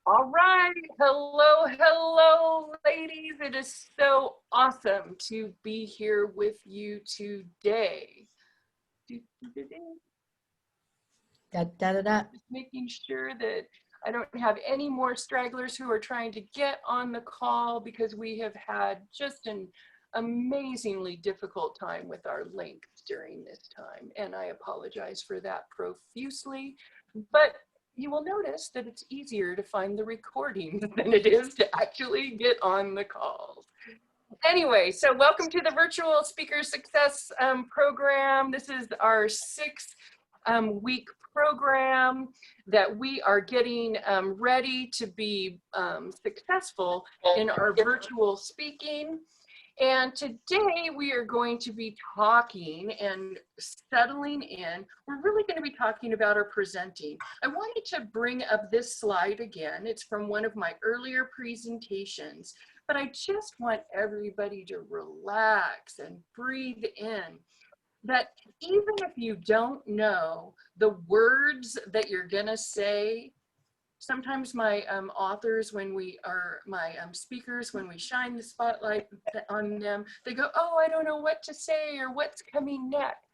All right, hello, ladies. It is so awesome to be here with you today. Just making sure that I don't have any more stragglers who are trying to get on the call because we have had just an amazingly difficult time with our links during this time. And I apologize for that profusely, but you will notice that it's easier to find the recordings than it is to actually get on the calls. Anyway, so welcome to the Virtual Speaker Success Program. This is our sixth week program that we are getting ready to be successful in our virtual speaking. And today we are going to be talking and settling in. We're really going to be talking about our presenting. I wanted to bring up this slide again. It's from one of my earlier presentations, but I just want everybody to relax and breathe in. That even if you don't know the words that you're going to say, sometimes my authors, when we are my speakers, when we shine the spotlight on them, they go, oh, I don't know what to say or what's coming next.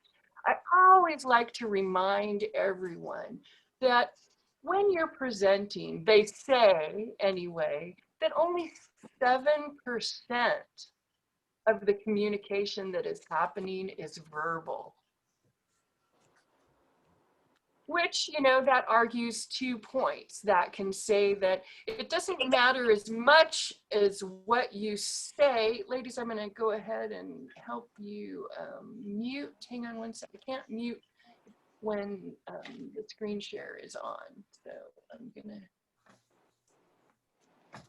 I always like to remind everyone that when you're presenting, they say anyway, that only 7% of the communication that is happening is verbal. Which, you know, that argues 2 points. That can say that it doesn't matter as much as what you say. Ladies, I'm going to go ahead and help you mute. Hang on one second. I can't mute when the screen share is on. So I'm going to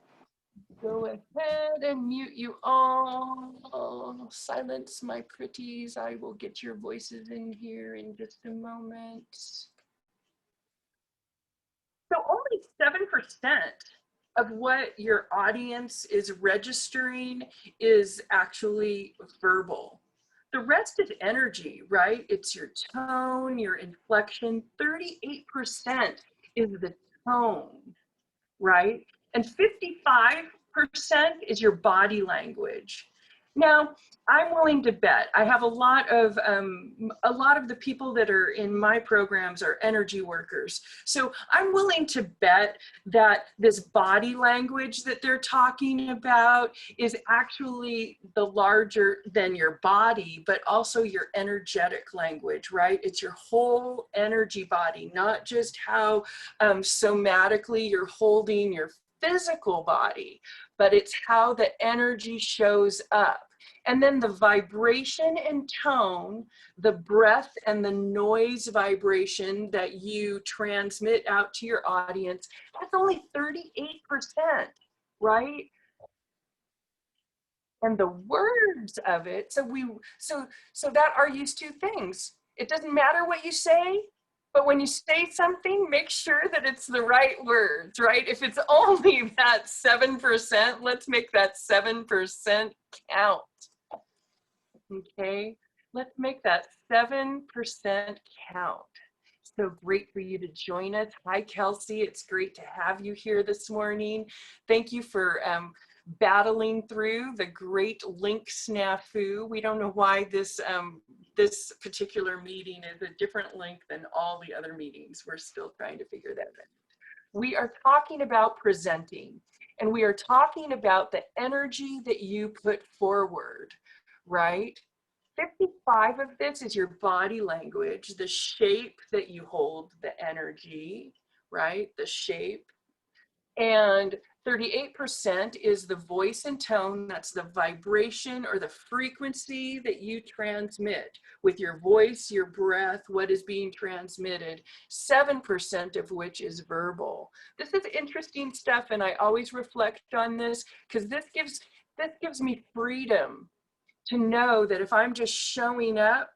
go ahead and mute you all. Silence my pretties. I will get your voices in here in just a moment. So only 7% of what your audience is registering is actually verbal. The rest is energy, right? It's your tone, your inflection. 38% is the tone, right? And 55% is your body language. Now, I'm willing to bet. I have a lot of the people that are in my programs are energy workers. So I'm willing to bet that this body language that they're talking about is actually the larger than your body, but also your energetic language, right? It's your whole energy body, not just how somatically you're holding your physical body, but it's how the energy shows up. And then the vibration and tone, the breath and the noise vibration that you transmit out to your audience, that's only 38%, right? And the words of it, so that argues 2 things. It doesn't matter what you say, but when you say something, make sure that it's the right words, right? If it's only that 7%, let's make that 7% count. Okay, let's make that 7% count. So great for you to join us. Hi, Kelsey. It's great to have you here this morning. Thank you for battling through the great link snafu. We don't know why this particular meeting is a different link than all the other meetings. We're still trying to figure that out. We are talking about presenting, and we are talking about the energy that you put forward, right? 55 of this is your body language, the shape that you hold the energy, right? The shape. And 38% is the voice and tone. That's the vibration or the frequency that you transmit with your voice, your breath, what is being transmitted, 7% of which is verbal. This is interesting stuff, and I always reflect on this because this gives me freedom to know that if I'm just showing up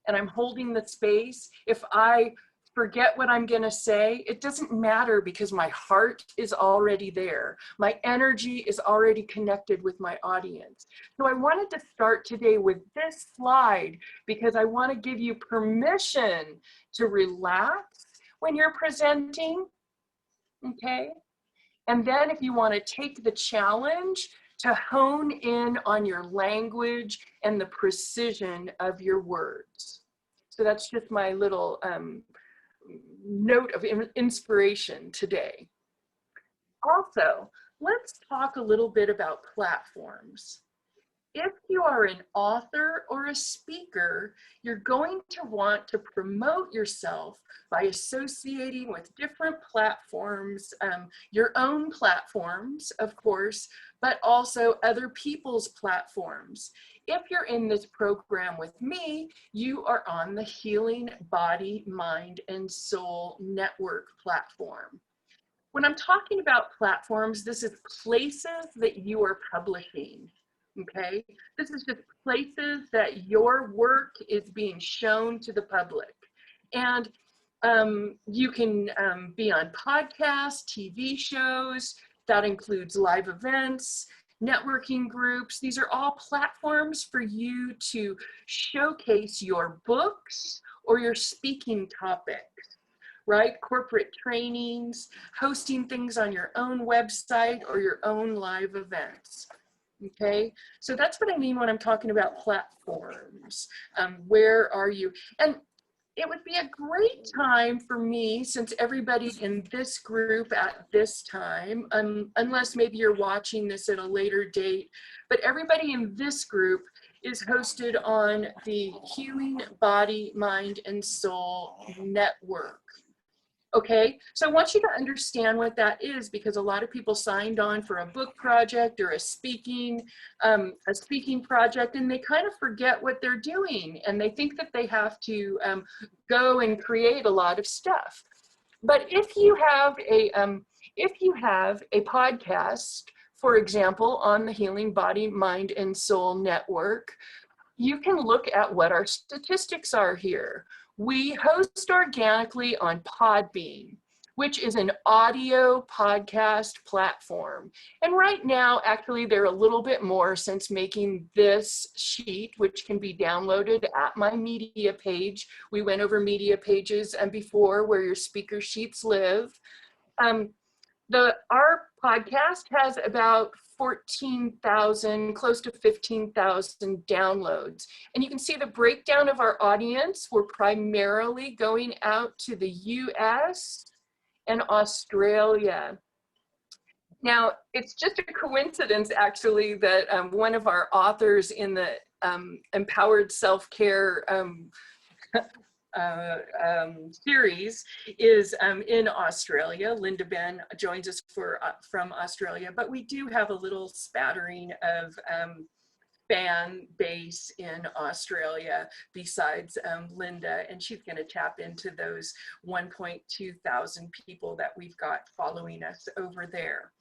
and I'm holding the space, if I forget what I'm gonna say, it doesn't matter because my heart is already there. My energy is already connected with my audience. So I wanted to start today with this slide because I want to give you permission to relax when you're presenting, okay? And then if you want to take the challenge to hone in on your language and the precision of your words. So that's just my little note of inspiration today. Also, let's talk a little bit about platforms. If you are an author or a speaker, you're going to want to promote yourself by associating with different platforms, your own platforms, of course, but also other people's platforms. If you're in this program with me, you are on the Healing Body, Mind, and Soul Network platform. When I'm talking about platforms, this is places that you are publishing. Okay, this is just places that your work is being shown to the public. And you can be on podcasts, TV shows, that includes live events, networking groups. These are all platforms for you to showcase your books or your speaking topics, right? Corporate trainings, hosting things on your own website or your own live events. Okay, so that's what I mean when I'm talking about platforms. Where are you? And it would be a great time for me, since everybody in this group at this time, unless maybe you're watching this at a later date, but everybody in this group is hosted on the Healing Body, Mind, and Soul Network. Okay, so I want you to understand what that is, because a lot of people signed on for a book project or a speaking project, and they kind of forget what they're doing, and they think that they have to go and create a lot of stuff. But if you have a podcast, for example, on the Healing Body, Mind, and Soul Network, you can look at what our statistics are here. We host organically on Podbean, which is an audio podcast platform. And right now, actually, they're a little bit more since making this sheet, which can be downloaded at my media page. We went over media pages before, where your speaker sheets live. Our podcast has about 14,000, close to 15,000 downloads. And you can see the breakdown of our audience. We're primarily going out to the US and Australia. Now, it's just a coincidence, actually, that one of our authors in the Empowered Self-Care series is in Australia. Linda Ben joins us from Australia, but we do have a little spattering of fan base in Australia besides Linda, and she's going to tap into those 1.2 thousand people that we've got following us over there.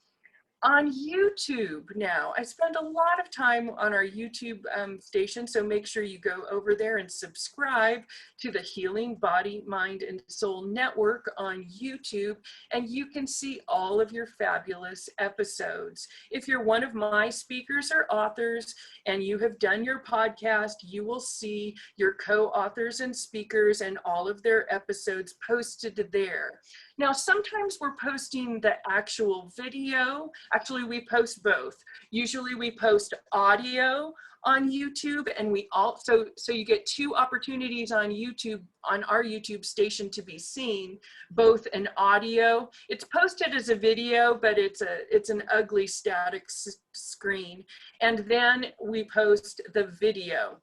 On YouTube now, I spend a lot of time on our YouTube station, so make sure you go over there and subscribe to the Healing Body, Mind, and Soul Network on YouTube, and you can see all of your fabulous episodes. If you're one of my speakers or authors and you have done your podcast, you will see your co-authors and speakers and all of their episodes posted there. Now, sometimes we're posting the actual video. Actually, we post both. Usually we post audio on YouTube, and we also, so you get two opportunities on YouTube, on our YouTube station, to be seen, both an audio. It's posted as a video, but it's an ugly static screen. And then we post the video.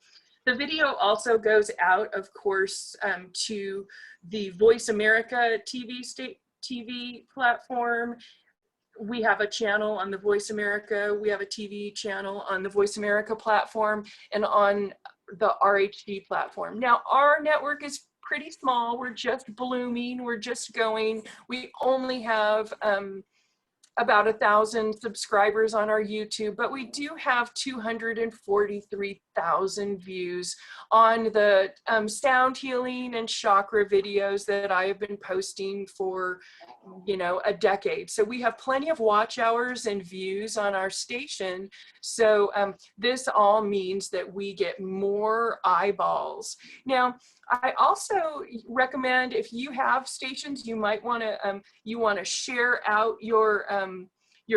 The video also goes out, of course, to the Voice America TV platform. We have a channel on the Voice America. We have a TV channel on the Voice America platform and on the RHD platform. Now, our network is pretty small. We're just blooming. We're just going. We only have about 1,000 subscribers on our YouTube, but we do have 243 50,000 views on the sound healing and chakra videos that I have been posting for, you know, a decade. So we have plenty of watch hours and views on our station. So this all means that we get more eyeballs. Now, I also recommend, if you have stations, you might want to share out your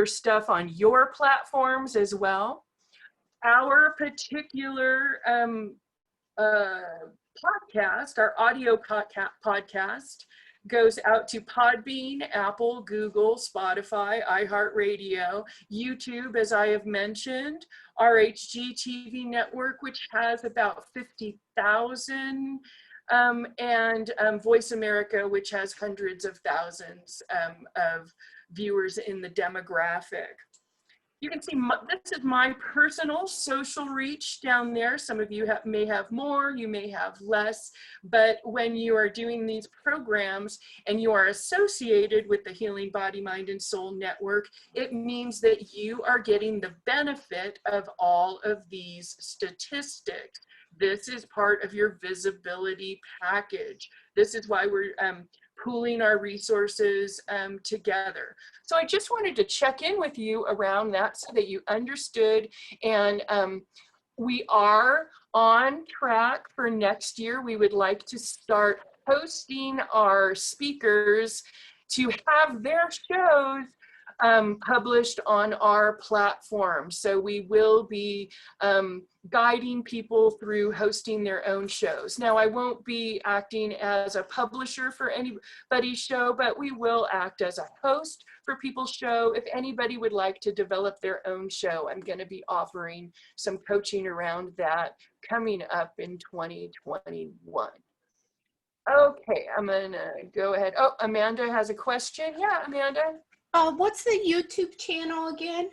stuff on your platforms as well. Our particular podcast, our audio podcast, goes out to Podbean, Apple, Google, Spotify, iHeartRadio, YouTube, as I have mentioned, RHG TV network, which has about 50,000, and Voice America, which has hundreds of thousands of viewers in the demographic. You can see this is my personal social reach down there. Some of you may have more, you may have less, but when you are doing these programs and you are associated with the Healing Body, Mind, and Soul Network, it means that you are getting the benefit of all of these statistics. This is part of your visibility package. This is why we're pooling our resources together. So I just wanted to check in with you around that so that you understood. And we are on track for next year. We would like to start hosting our speakers to have their shows published on our platform. So we will be guiding people through hosting their own shows. Now, I won't be acting as a publisher for anybody's show, but we will act as a host for people's show. If anybody would like to develop their own show, I'm going to be offering some coaching around that coming up in 2021. Okay, I'm gonna go ahead. Oh, Amanda has a question. Yeah, Amanda. What's the YouTube channel again?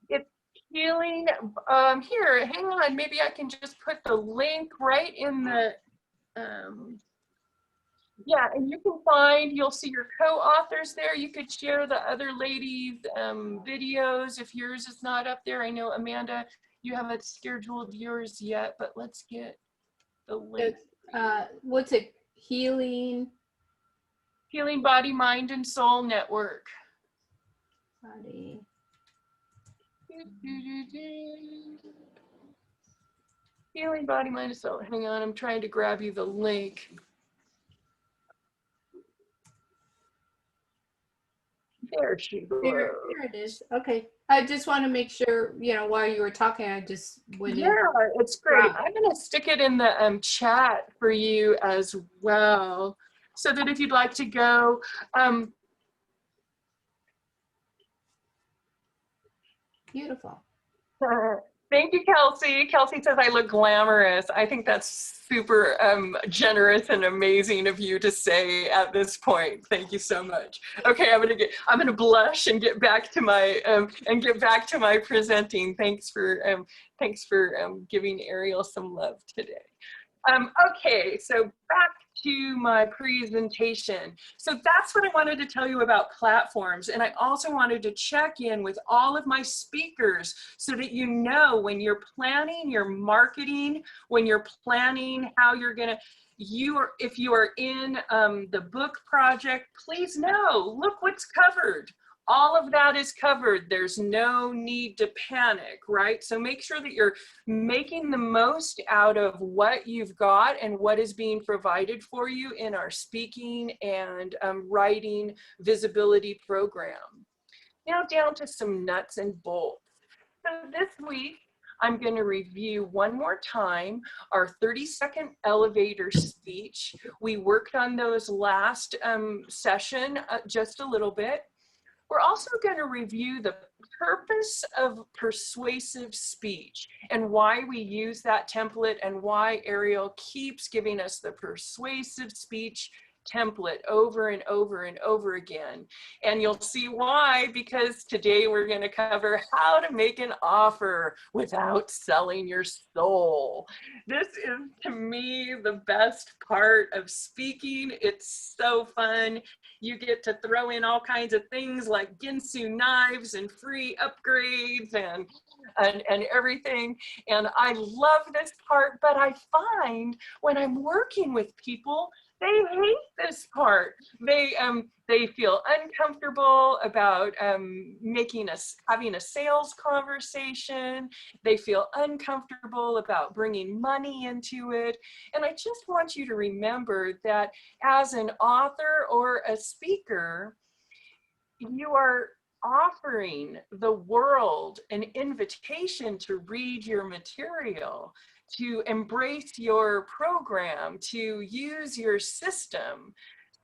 It's Healing. Here, hang on. Maybe I can just put the link right in the. Yeah, and you can find. You'll see your co-authors there. You could share the other ladies' videos if yours is not up there. I know, Amanda, you haven't scheduled yours yet, but let's get the link. What's it? Healing Body, Mind, and Soul Network. Body. Healing Body, Mind, and Soul. Hang on, I'm trying to grab you the link. There she goes. There it is. Okay. I just want to make sure, you know, while you were talking, I just went in. Yeah, it's great. I'm going to stick it in the chat for you as well, so that if you'd like to go. Beautiful. Thank you, Kelsey. Kelsey says I look glamorous. I think that's super generous and amazing of you to say at this point. Thank you so much. Okay, I'm gonna blush and get back to my presenting. Thanks for giving Aeriol some love today. Okay, so back to my presentation. So that's what I wanted to tell you about platforms. And I also wanted to check in with all of my speakers so that you know when you're planning your marketing, when you're planning how you're gonna, if you are in the book project, please know, look what's covered. All of that is covered. There's no need to panic, right? So make sure that you're making the most out of what you've got and what is being provided for you in our speaking and writing visibility program. Now down to some nuts and bolts. So this week, I'm going to review one more time our 30-second elevator speech. We worked on those last session just a little bit. We're also going to review the purpose of persuasive speech and why we use that template and why Aeriol keeps giving us the persuasive speech template over and over and over again. And you'll see why, because today we're going to cover how to make an offer without selling your soul. This is, to me, the best part of speaking. It's so fun. You get to throw in all kinds of things like Ginsu knives and free upgrades and everything. And I love this part, but I find when I'm working with people, they hate this part. They feel uncomfortable about having a sales conversation. They feel uncomfortable about bringing money into it. And I just want you to remember that as an author or a speaker, you are offering the world an invitation to read your material, to embrace your program, to use your system.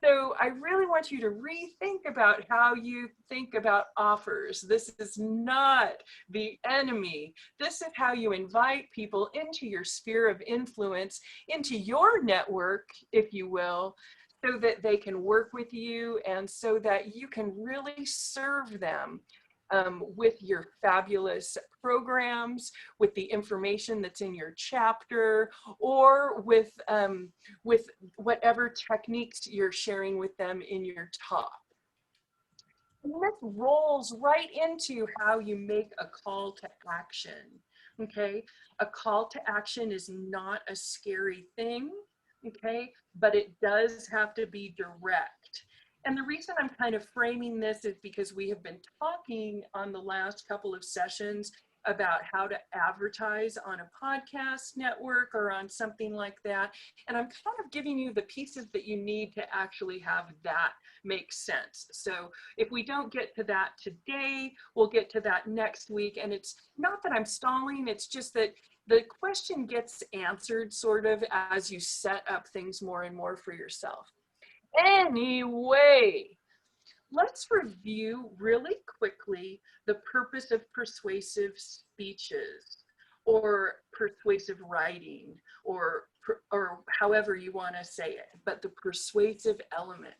So I really want you to rethink about how you think about offers. This is not the enemy. This is how you invite people into your sphere of influence, into your network, if you will, so that they can work with you and so that you can really serve them with your fabulous programs, with the information that's in your chapter, or with whatever techniques you're sharing with them in your talk. And this rolls right into how you make a call to action, okay? A call to action is not a scary thing, okay? But it does have to be direct. And the reason I'm kind of framing this is because we have been talking on the last couple of sessions about how to advertise on a podcast network or on something like that. And I'm kind of giving you the pieces that you need to actually have that make sense. So if we don't get to that today, we'll get to that next week. And it's not that I'm stalling, it's just that the question gets answered sort of as you set up things more and more for yourself. Anyway, let's review really quickly the purpose of persuasive speeches or persuasive writing or however you want to say it, but the persuasive element.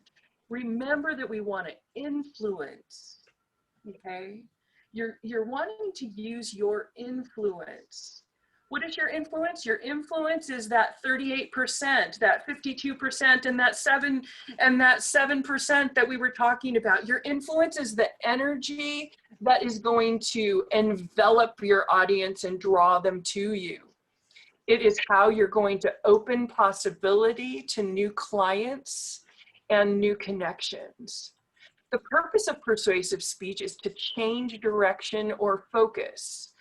Remember that we want to influence, okay? You're wanting to use your influence. What is your influence? Your influence is that 38%, that 52%, and that 7% that we were talking about. Your influence is the energy that is going to envelop your audience and draw them to you. It is how you're going to open possibility to new clients and new connections. The purpose of persuasive speech is to change direction or focus.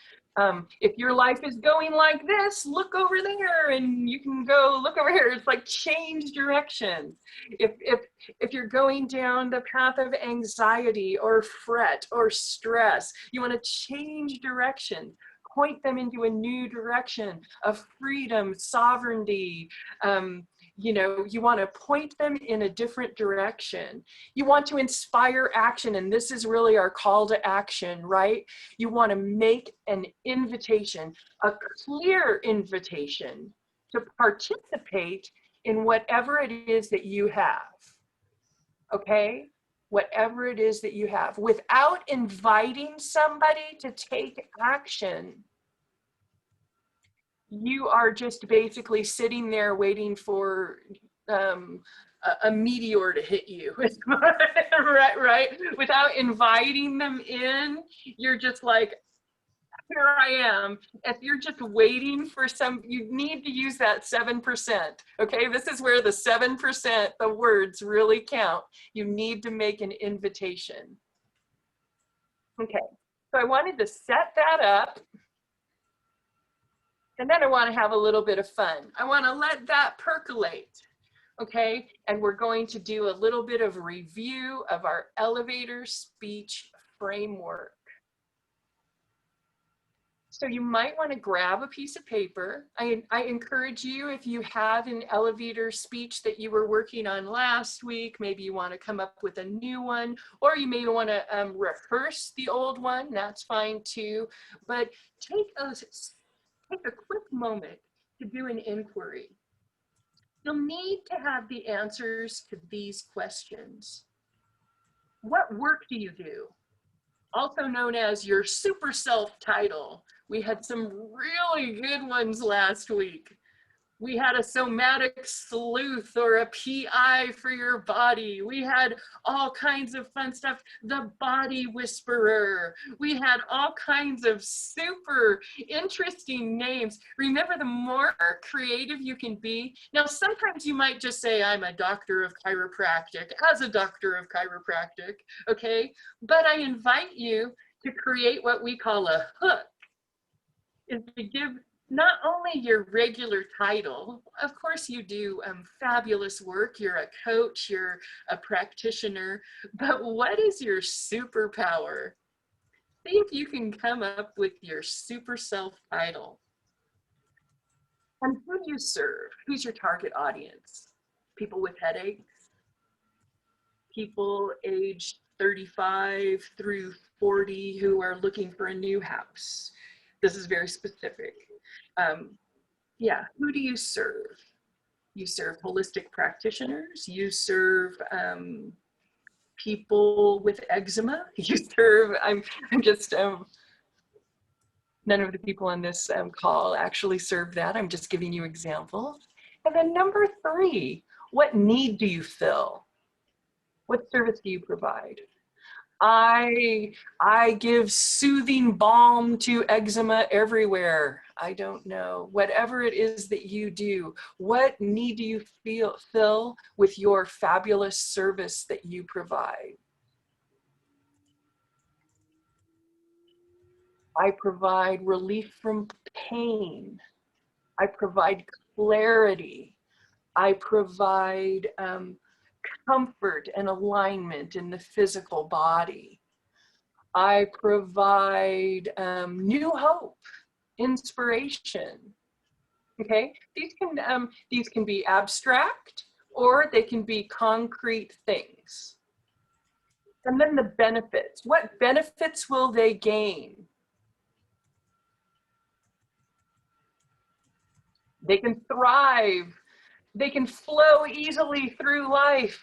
If your life is going like this, look over there and you can go look over here. It's like change direction. If you're going down the path of anxiety or fret or stress, you want to change direction. Point them into a new direction of freedom, sovereignty. You know, you want to point them in a different direction. You want to inspire action, and this is really our call to action, right? You want to make an invitation, a clear invitation to participate in whatever it is that you have, okay? Whatever it is that you have, without inviting somebody to take action. You are just basically sitting there waiting for a meteor to hit you, right? Without inviting them in, you're just like, here I am. If you're just waiting for you need to use that 7%, okay? This is where the 7%, the words really count. You need to make an invitation. Okay, so I wanted to set that up. And then I want to have a little bit of fun. I want to let that percolate, okay? And we're going to do a little bit of review of our elevator speech framework. So you might want to grab a piece of paper. I encourage you, if you have an elevator speech that you were working on last week, maybe you want to come up with a new one, or you may want to rehearse the old one, that's fine too. But take a quick moment to do an inquiry. You'll need to have the answers to these questions. What work do you do? Also known as your super self title. We had some really good ones last week. We had a somatic sleuth or a PI for your body. We had all kinds of fun stuff. The body whisperer. We had all kinds of super interesting names. Remember, the more creative you can be. Now, sometimes you might just say, I'm a doctor of chiropractic, as a doctor of chiropractic, okay? But I invite you to create what we call a hook, is to give not only your regular title, of course you do fabulous work, you're a coach, you're a practitioner, but what is your superpower? See if you can come up with your super self title. And who do you serve? Who's your target audience? People with headaches? People aged 35 through 40 who are looking for a new house? This is very specific. Yeah, who do you serve? You serve holistic practitioners, you serve people with eczema, you serve, I'm just, none of the people on this call actually serve that. I'm just giving you examples. And then number 3, what need do you fill? What service do you provide? I give soothing balm to eczema everywhere. I don't know. Whatever it is that you do, what need do you fill with your fabulous service that you provide? I provide relief from pain. I provide clarity. I provide comfort and alignment in the physical body. I provide new hope, inspiration. Okay, these can be abstract or they can be concrete things. And then the benefits. What benefits will they gain? They can thrive. They can flow easily through life.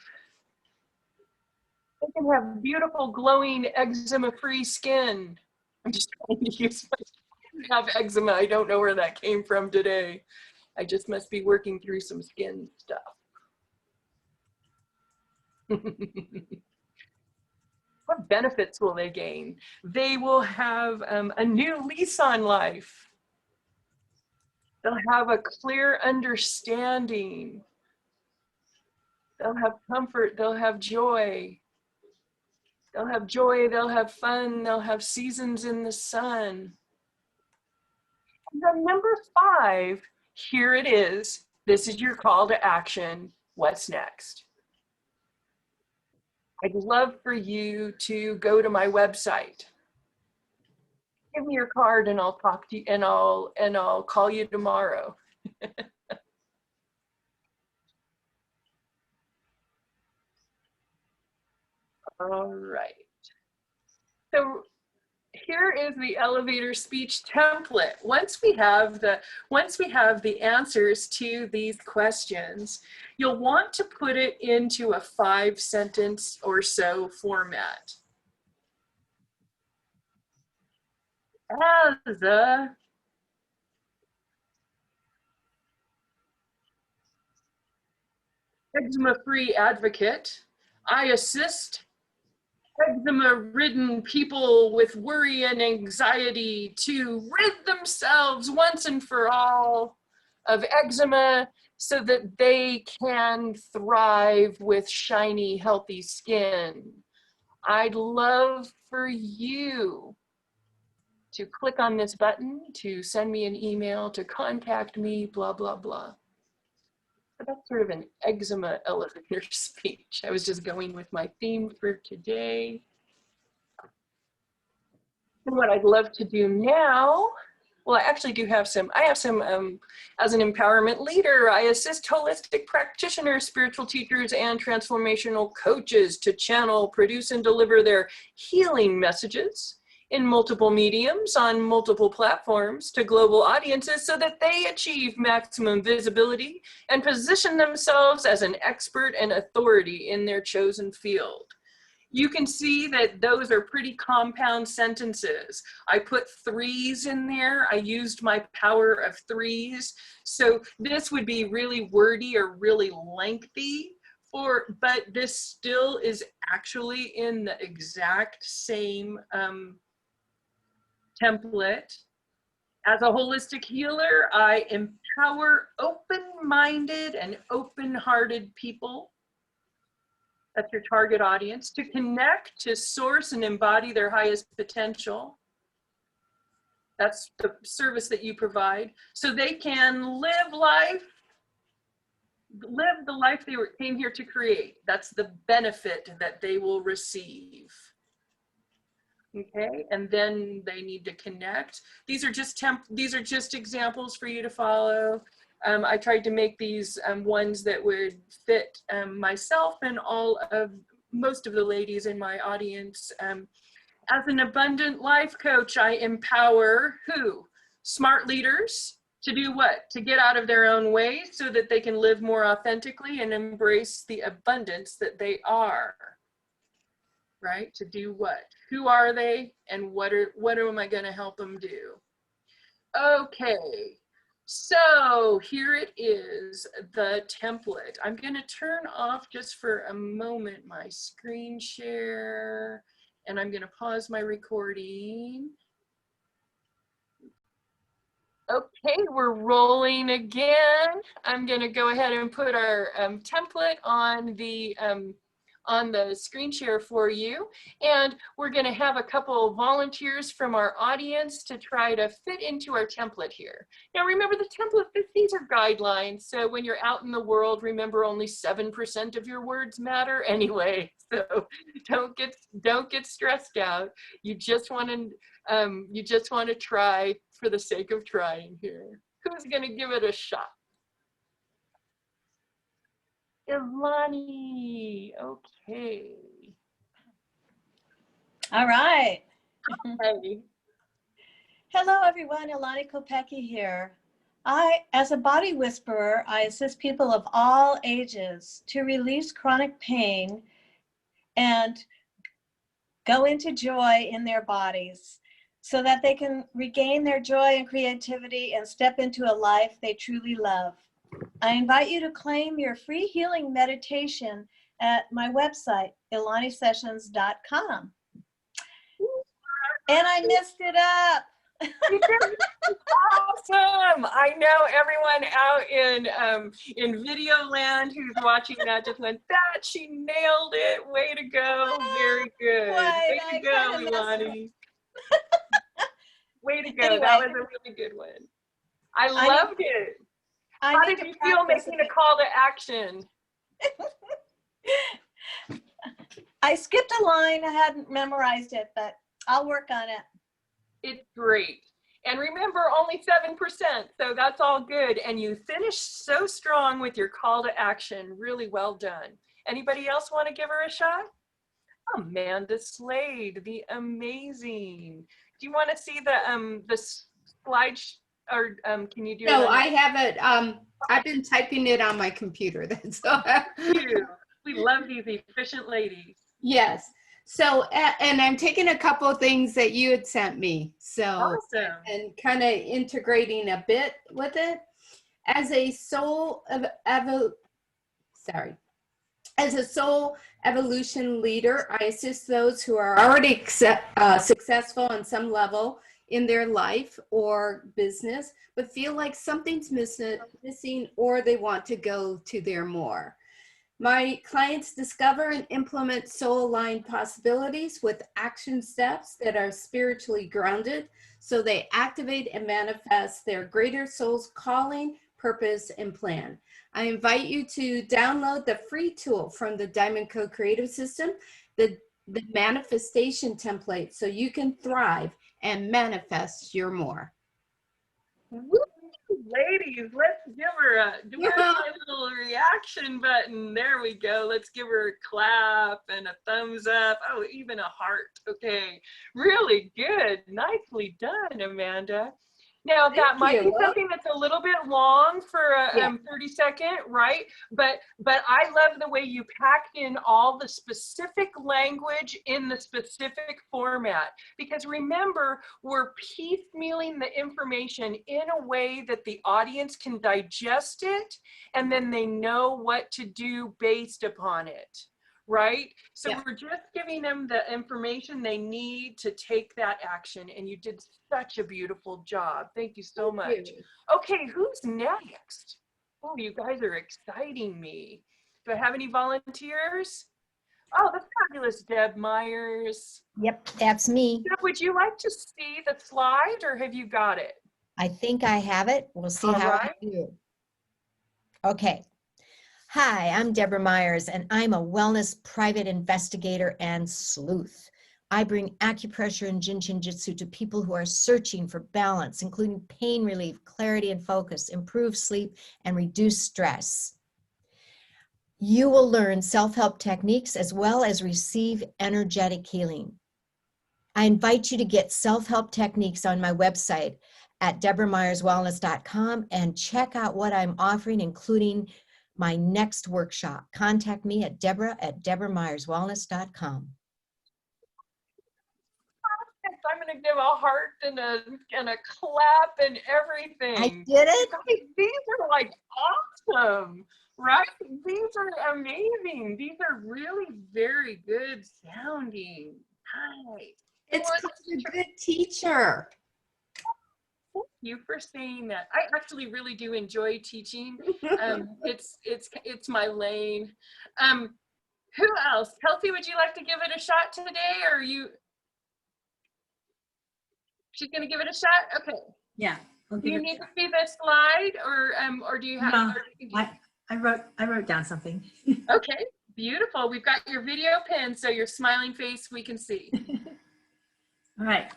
They can have beautiful, glowing, eczema-free skin. I'm just trying to use my, have eczema. I don't know where that came from today. I just must be working through some skin stuff. What benefits will they gain? They will have a new lease on life. They'll have a clear understanding. They'll have comfort, they'll have joy. They'll have joy, they'll have fun, they'll have seasons in the sun. And then number 5, here it is. This is your call to action. What's next? I'd love for you to go to my website. Give me your card and I'll talk to you and I'll call you tomorrow. All right. So here is the elevator speech template. Once we have the answers to these questions, you'll want to put it into a 5-sentence or so format. As a eczema-free advocate, I assist eczema-ridden people with worry and anxiety to rid themselves once and for all of eczema so that they can thrive with shiny, healthy skin. I'd love for you to click on this button, to send me an email, to contact me, blah, blah, blah. So that's sort of an eczema elevator speech. I was just going with my theme for today. And what I'd love to do now, well, I actually do have some, as an empowerment leader, I assist holistic practitioners, spiritual teachers, and transformational coaches to channel, produce, and deliver their healing messages in multiple mediums on multiple platforms to global audiences so that they achieve maximum visibility and position themselves as an expert and authority in their chosen field. You can see that those are pretty compound sentences. I put threes in there. I used my power of threes. So this would be really wordy or really lengthy, but this still is actually in the exact same template. As a holistic healer, I empower open-minded and open-hearted people, that's your target audience, to connect, to source and embody their highest potential. That's the service that you provide, so they can live the life they came here to create. That's the benefit that they will receive. Okay, and then they need to connect. These are just examples for you to follow. I tried to make these ones that would fit myself and most of the ladies in my audience. As an abundant life coach, I empower who? Smart leaders to do what? To get out of their own way so that they can live more authentically and embrace the abundance that they are. Right? To do what? Who are they, and what am I going to help them do? Okay, so here it is, the template. I'm going to turn off just for a moment my screen share, and I'm going to pause my recording. Okay, we're rolling again. I'm going to go ahead and put our template on the screen share for you. And we're going to have a couple of volunteers from our audience to try to fit into our template here. Now remember, the template, these are guidelines. So when you're out in the world, remember only 7% of your words matter anyway. So don't get stressed out. You just want to try for the sake of trying here. Who's going to give it a shot? Ilani, okay. All right. Hey. Hello, everyone. Ilani Kopecki here. As a body whisperer, I assist people of all ages to release chronic pain and go into joy in their bodies so that they can regain their joy and creativity and step into a life they truly love. I invite you to claim your free healing meditation at my website, ilanisessions.com. And I messed it up. Awesome! I know everyone out in video land who's watching that just went, that she nailed it. Way to go! Very good. Way to go, Ilani. Way to go! Anyway, that was a really good one. I loved it. How did you feel making a call to action? I skipped a line. I hadn't memorized it, but I'll work on it. It's great. And remember, only 7%, so that's all good. And you finished so strong with your call to action. Really well done. Anybody else want to give her a shot? Amanda Slade, the amazing. Do you want to see the slide? Or can you do it? No, I have it. I've been typing it on my computer. That's all. We love these efficient ladies. Yes. So, and I'm taking a couple of things that you had sent me. So, awesome. And kind of integrating a bit with it. As a soul evolution leader, I assist those who are already successful on some level in their life or business, but feel like something's missing or they want to go to their more. My clients discover and implement soul-aligned possibilities with action steps that are spiritually grounded, so they activate and manifest their greater soul's calling, purpose, and plan. I invite you to download the free tool from the Diamond Code Creative System, the manifestation template, so you can thrive and manifest your more. ladies, let's give her where's my little reaction button? There we go. Let's give her a clap and a thumbs up. Oh, even a heart. Okay, really good. Nicely done, Amanda. Now that might be something that's a little bit long for a 30-second, right? But I love the way you packed in all the specific language in the specific format. Because remember, we're piecemealing the information in a way that the audience can digest it, and then they know what to do based upon it. Right? So we're just giving them the information they need to take that action. And you did such a beautiful job. Thank you so much. Okay, who's next? Oh, you guys are exciting me. Do I have any volunteers? Oh, the fabulous Deb Myers. Yep, that's me. Deb, would you like to see the slide or have you got it? I think I have it. We'll see how I do. Okay. Hi, I'm Deborah Myers, and I'm a wellness private investigator and sleuth. I bring acupressure and Jin Jitsu to people who are searching for balance, including pain relief, clarity and focus, improved sleep, and reduced stress. You will learn self-help techniques as well as receive energetic healing. I invite you to get self-help techniques on my website at deborahmyerswellness.com and check out what I'm offering, including my next workshop. Contact me at deborahmyerswellness.com. I'm going to give a heart and a clap and everything. I did it? These are like awesome, right? These are amazing. These are really very good sounding. Nice. It's because you're a good teacher. Thank you for saying that. I actually really do enjoy teaching. It's my lane. Who else? Kelsey, would you like to give it a shot today, or are you? She's gonna give it a shot. Okay. Yeah. Do you need to see the slide, or do you have? No, I wrote down something. Okay, beautiful. We've got your video pinned, so your smiling face we can see. All right.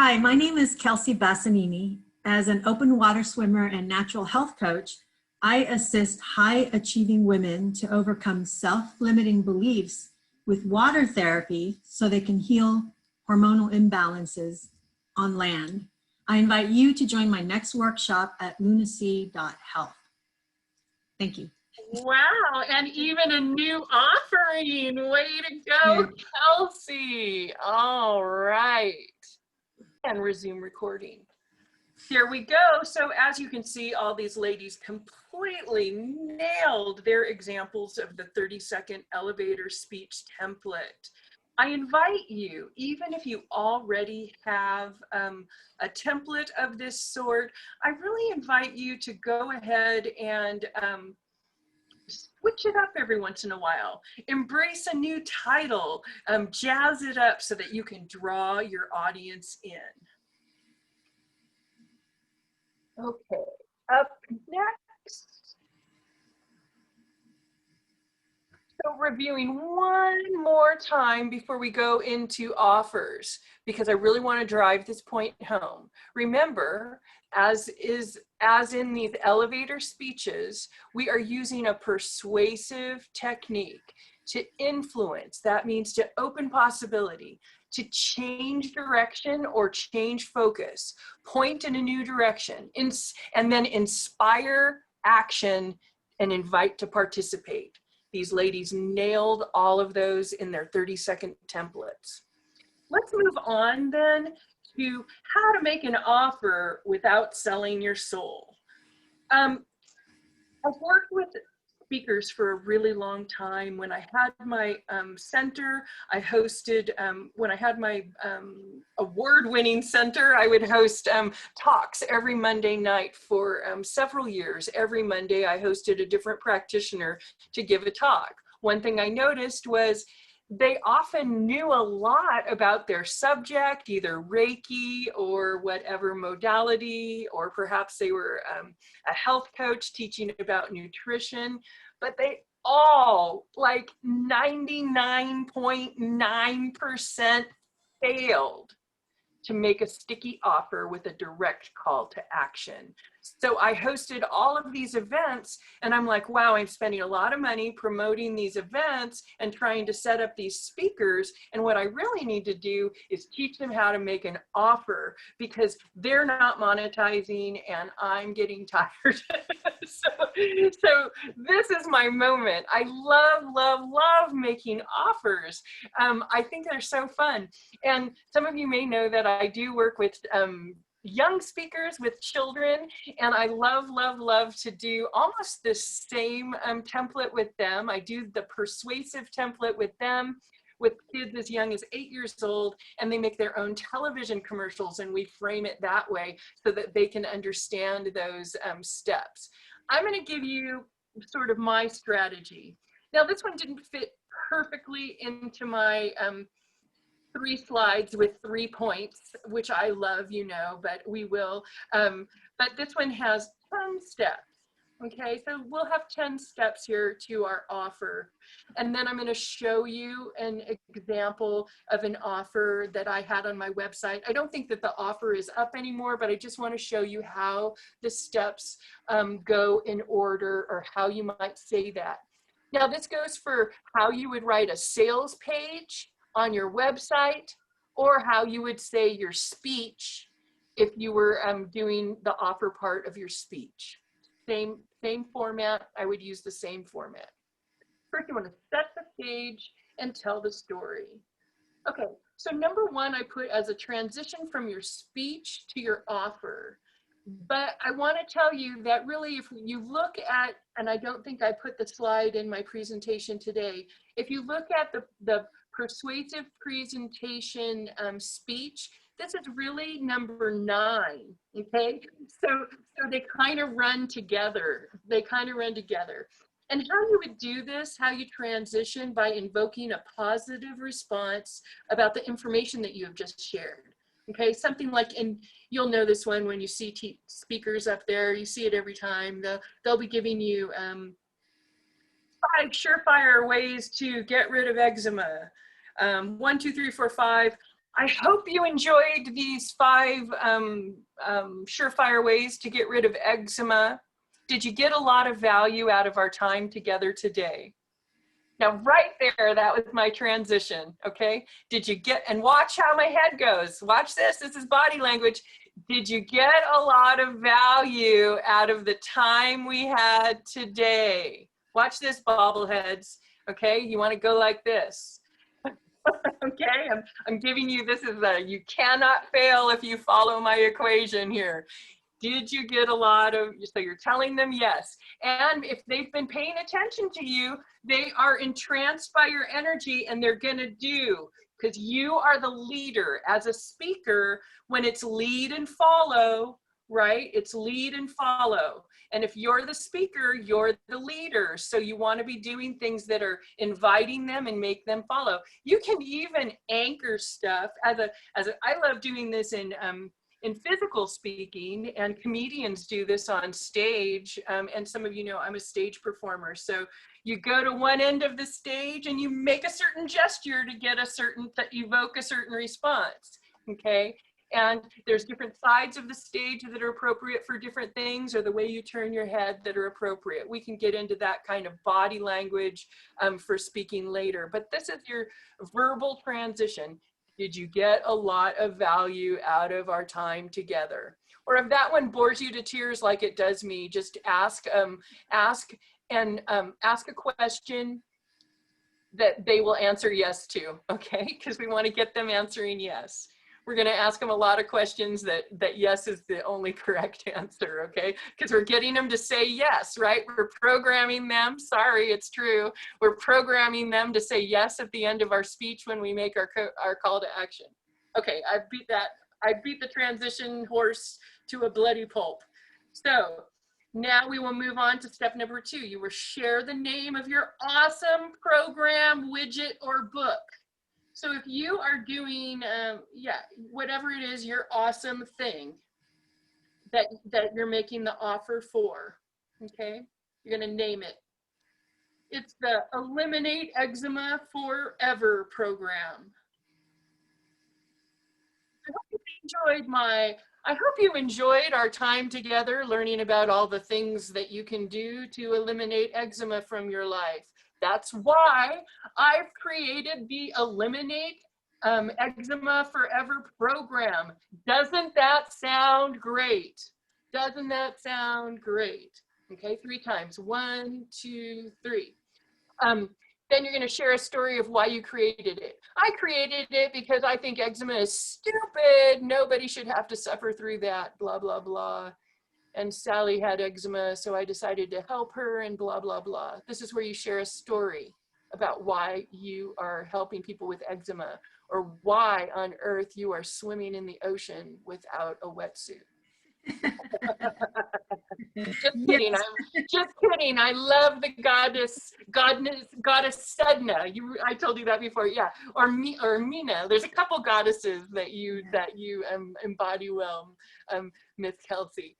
Hi, my name is Kelsey Bassanini. As an open water swimmer and natural health coach, I assist high achieving women to overcome self-limiting beliefs with water therapy so they can heal hormonal imbalances on land. I invite you to join my next workshop at lunacy.health. Thank you. Wow, and even a new offering. Way to go, Kelsey. All right. And resume recording. Here we go. So as you can see, all these ladies completely nailed their examples of the 30-second elevator speech template. I invite you, even if you already have a template of this sort, I really invite you to go ahead and switch it up every once in a while. Embrace a new title, jazz it up so that you can draw your audience in. Okay, up next. So reviewing one more time before we go into offers, because I really want to drive this point home. Remember, as in these elevator speeches, we are using a persuasive technique to influence. That means to open possibility, to change direction or change focus, point in a new direction, and then inspire action and invite to participate. These ladies nailed all of those in their 30-second templates. Let's move on then to how to make an offer without selling your soul. I've worked with speakers for a really long time. When I had my center, I hosted, when I had my award-winning center, I would host talks every Monday night for several years. Every Monday I hosted a different practitioner to give a talk. One thing I noticed was they often knew a lot about their subject, either Reiki or whatever modality, or perhaps they were a health coach teaching about nutrition, but they all, like 99.9% failed to make a sticky offer with a direct call to action. So I hosted all of these events, and I'm like, wow, I'm spending a lot of money promoting these events and trying to set up these speakers. And what I really need to do is teach them how to make an offer, because they're not monetizing and I'm getting tired. So this is my moment. I love making offers. I think they're so fun. And some of you may know that I do work with young speakers, with children, and I love to do almost the same template with them. I do the persuasive template with them, with kids as young as 8 years old, and they make their own television commercials, and we frame it that way so that they can understand those steps. I'm going to give you sort of my strategy. Now, this one didn't fit perfectly into my 3 slides with 3 points, which I love, you know, but we will. But this one has 10 steps. Okay, so we'll have 10 steps here to our offer. And then I'm going to show you an example of an offer that I had on my website. I don't think that the offer is up anymore, but I just want to show you how the steps go in order, or how you might say that. Now, this goes for how you would write a sales page on your website, or how you would say your speech if you were doing the offer part of your speech. Same format. I would use the same format. First, you want to set the stage and tell the story. Okay, so number 1, I put as a transition from your speech to your offer. But I want to tell you that really, if you look at, and I don't think I put the slide in my presentation today, if you look at the persuasive presentation speech, this is really number 9, okay? So they kind of run together. They kind of run together. And how you would do this, how you transition, by invoking a positive response about the information that you have just shared. Okay, something like, and you'll know this one when you see speakers up there, you see it every time. They'll be giving you 5 surefire ways to get rid of eczema. 1, 2, 3, 4, 5. I hope you enjoyed these 5 surefire ways to get rid of eczema. Did you get a lot of value out of our time together today? Now, right there, that was my transition, okay? Did you get, and watch how my head goes. Watch this is body language. Did you get a lot of value out of the time we had today? Watch this, bobbleheads, okay? You wanna go like this. Okay, I'm giving you, this is you cannot fail if you follow my equation here. Did you get a lot of, so you're telling them yes. And if they've been paying attention to you, they are entranced by your energy, and they're gonna do, because you are the leader. As a speaker, when it's lead and follow, right? It's lead and follow. And if you're the speaker, you're the leader. So you want to be doing things that are inviting them and make them follow. You can even anchor stuff I love doing this in physical speaking, and comedians do this on stage. And some of you know I'm a stage performer. So you go to one end of the stage and you make a certain gesture to get evoke a certain response, okay? And there's different sides of the stage that are appropriate for different things, or the way you turn your head that are appropriate. We can get into that kind of body language for speaking later, but this is your verbal transition. Did you get a lot of value out of our time together? Or if that one bores you to tears like it does me, just ask a question that they will answer yes to, okay? Because we want to get them answering yes. We're going to ask them a lot of questions that yes is the only correct answer, okay? Because we're getting them to say yes, right? We're programming them. Sorry, it's true. We're programming them to say yes at the end of our speech when we make our call to action. Okay, I beat the transition horse to a bloody pulp. So now we will move on to step number 2. You will share the name of your awesome program, widget, or book. So if you are doing, whatever it is, your awesome thing that you're making the offer for, okay? You're gonna name it. It's the Eliminate Eczema Forever program. I hope you I hope you enjoyed our time together learning about all the things that you can do to eliminate eczema from your life. That's why I've created the Eliminate Eczema Forever program. Doesn't that sound great? Doesn't that sound great? Okay, 3 times. 1, 2, 3. Then you're going to share a story of why you created it. I created it because I think eczema is stupid. Nobody should have to suffer through that, blah, blah, blah. And Sally had eczema, so I decided to help her and blah, blah, blah. This is where you share a story about why you are helping people with eczema, or why on earth you are swimming in the ocean without a wetsuit. Just kidding. Yes. I'm just kidding. I love the goddess Sedna. I told you that before. Yeah. Or Mina. There's a couple goddesses that you embody well, Miss Kelsey.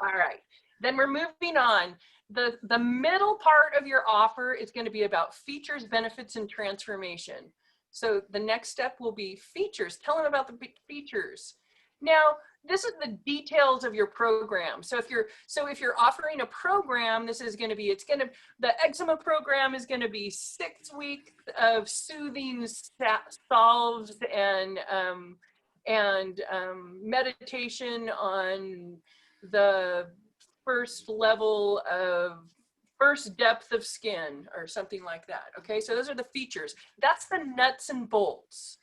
All right. Then we're moving on. The middle part of your offer is going to be about features, benefits, and transformation. So the next step will be features. Tell them about the features. Now, this is the details of your program. So if you're offering a program, the eczema program is going to be 6 weeks of soothing salves and meditation on the first depth of skin or something like that. Okay, so those are the features. That's the nuts and bolts.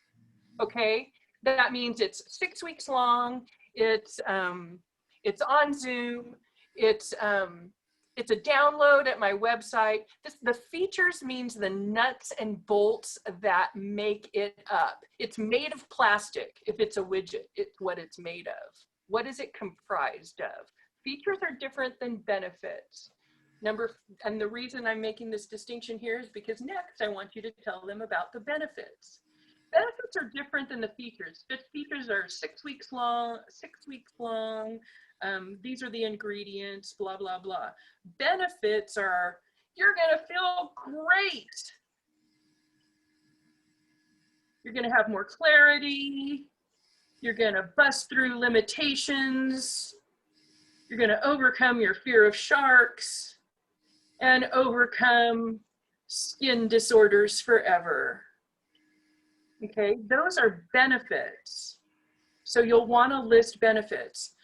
Okay, that means it's 6 weeks long. It's on Zoom. It's a download at my website. The features means the nuts and bolts that make it up. It's made of plastic. If it's a widget, it's what it's made of. What is it comprised of? Features are different than benefits. And the reason I'm making this distinction here is because next I want you to tell them about the benefits. Benefits are different than the features. Features are 6 weeks long, 6 weeks long. These are the ingredients, blah, blah, blah. Benefits are, you're gonna feel great. You're gonna have more clarity. You're gonna bust through limitations. You're gonna overcome your fear of sharks and overcome skin disorders forever. Okay, those are benefits. So you'll want to list benefits.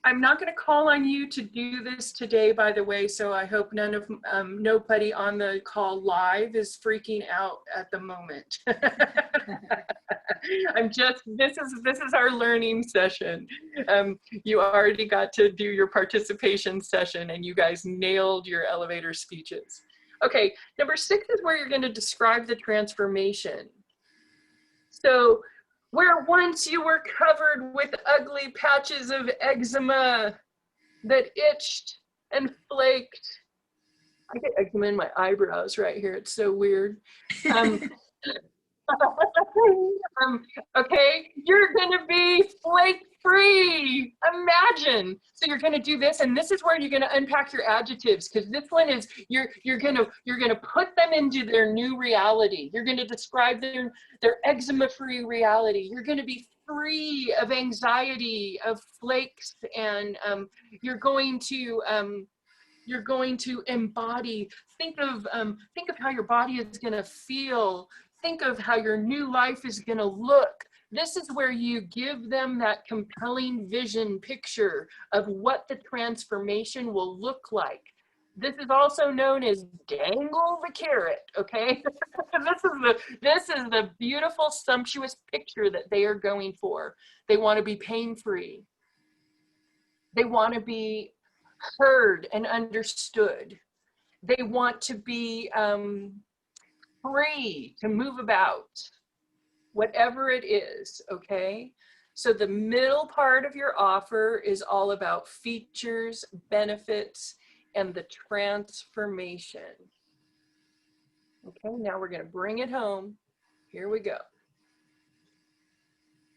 I'm not going to call on you to do this today, by the way, so I hope nobody on the call live is freaking out at the moment. This is our learning session. You already got to do your participation session and you guys nailed your elevator speeches. Okay, number 6 is where you're going to describe the transformation. So where once you were covered with ugly patches of eczema that itched and flaked. I get eczema in my eyebrows right here. It's so weird. Okay, you're gonna be flake free. Imagine. So you're gonna do this, and this is where you're gonna unpack your adjectives, because this one is you're gonna put them into their new reality. You're gonna describe their eczema free reality. You're gonna be free of anxiety, of flakes, and you're going to embody. Think of how your body is gonna feel. Think of how your new life is going to look. This is where you give them that compelling vision picture of what the transformation will look like. This is also known as dangle the carrot, okay? This is the beautiful, sumptuous picture that they are going for. They want to be pain-free. They want to be heard and understood. They want to be free to move about, whatever it is, okay? So the middle part of your offer is all about features, benefits, and the transformation. Okay, now we're gonna bring it home. Here we go.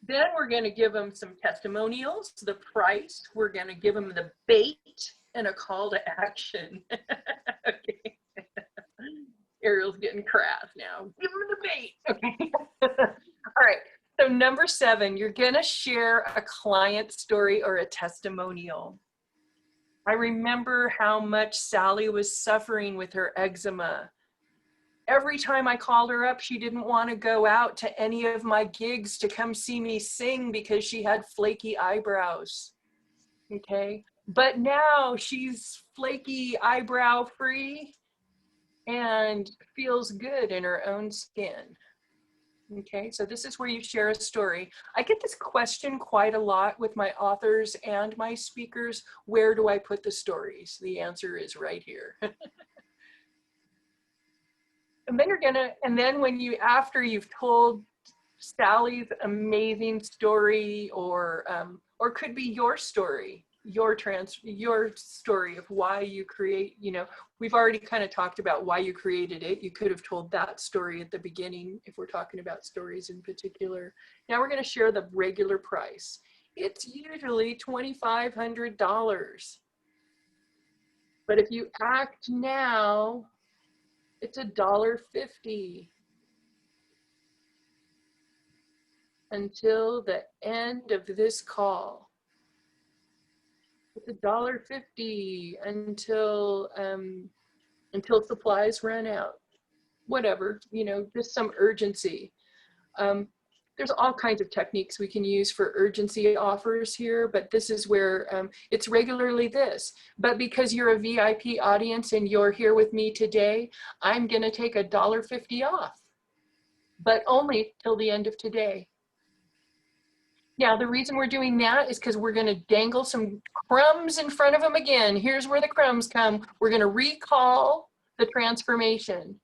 Then we're gonna give them some testimonials, the price. We're gonna give them the bait and a call to action. Okay. Aeriol's getting crass now. Give him the bait. Okay. All right. So number 7, you're gonna share a client story or a testimonial. I remember how much Sally was suffering with her eczema. Every time I called her up, she didn't want to go out to any of my gigs to come see me sing because she had flaky eyebrows. Okay, but now she's flaky eyebrow free and feels good in her own skin. Okay, so this is where you share a story. I get this question quite a lot with my authors and my speakers. Where do I put the stories? The answer is right here. And then when you, after you've told Sally's amazing story, or could be your story, your story of why you create, we've already kind of talked about why you created it. You could have told that story at the beginning if we're talking about stories in particular. Now we're going to share the regular price. It's usually $2,500. But if you act now, it's $1.50 until the end of this call. It's $1.50 until supplies run out. Whatever, just some urgency. There's all kinds of techniques we can use for urgency offers here, but this is where it's regularly this. But because you're a VIP audience and you're here with me today, I'm gonna take $1.50 off, but only till the end of today. Now, the reason we're doing that is because we're gonna dangle some crumbs in front of them again. Here's where the crumbs come. We're gonna recall the transformation.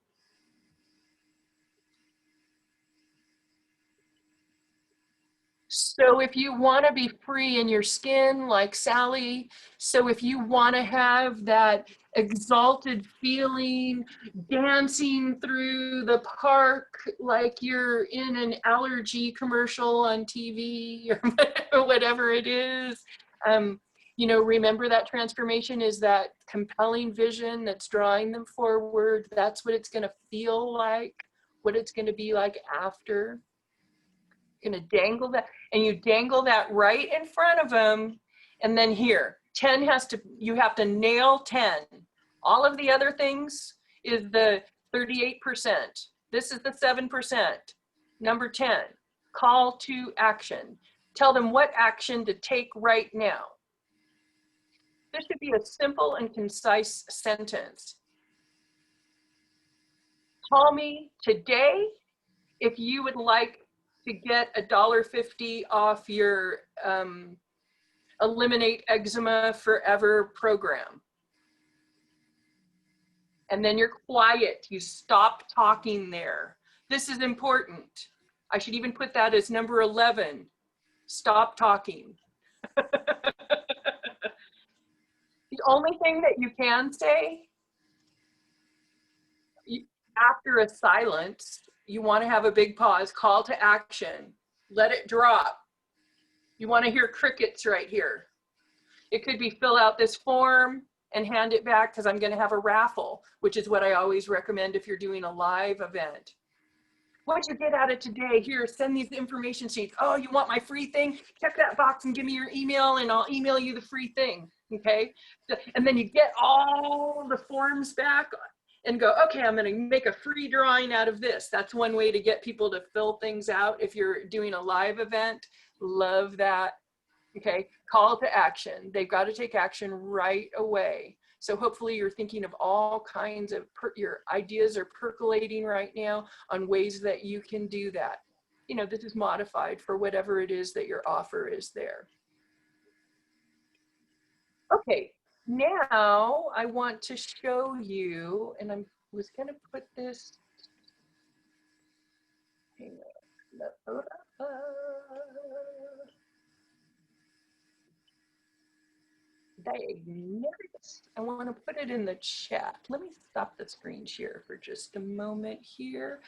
So if you want to be free in your skin like Sally, so if you want to have that exalted feeling, dancing through the park like you're in an allergy commercial on TV or whatever it is, remember that transformation is that compelling vision that's drawing them forward. That's what it's going to feel like, what it's going to be like after. Gonna dangle that, and you dangle that right in front of them, and then here, 10 you have to nail 10. All of the other things is the 38%. This is the 7%. Number 10, call to action. Tell them what action to take right now. This should be a simple and concise sentence. Call me today if you would like to get $1.50 off your Eliminate Eczema Forever program. And then you're quiet, you stop talking there. This is important. I should even put that as number 11, stop talking. The only thing that you can say after a silence, you want to have a big pause, call to action, let it drop. You want to hear crickets right here. It could be fill out this form and hand it back because I'm going to have a raffle, which is what I always recommend if you're doing a live event. What'd you get out of today? Here, send these information sheets. Oh, you want my free thing? Check that box and give me your email and I'll email you the free thing, okay? And then you get all the forms back and go, okay, I'm gonna make a free drawing out of this. That's one way to get people to fill things out if you're doing a live event. Love that. Okay, call to action. They've got to take action right away. So hopefully you're thinking of all kinds of, your ideas are percolating right now on ways that you can do that. This is modified for whatever it is that your offer is there. Okay, now I want to show you, and I was going to put this, hang on. I want to put it in the chat. Let me stop the screen share for just a moment here.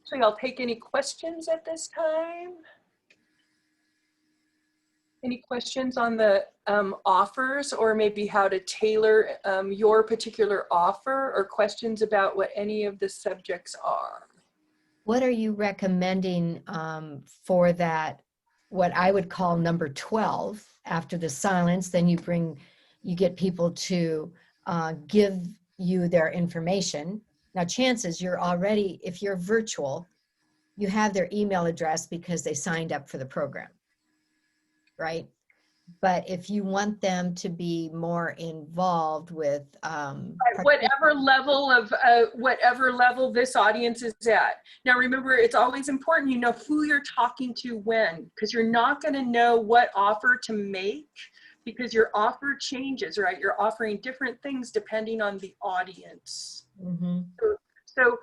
So I'll take any questions at this time. Any questions on the offers, or maybe how to tailor your particular offer, or questions about what any of the subjects are? What are you recommending for that, what I would call number 12, after the silence? Then you get people to give you their information. Now, chances you're already, if you're virtual, you have their email address because they signed up for the program, right? But if you want them to be more involved with Whatever level this audience is at. Now remember, it's always important you know who you're talking to when, because you're not going to know what offer to make because your offer changes, right? You're offering different things depending on the audience. Mhm. So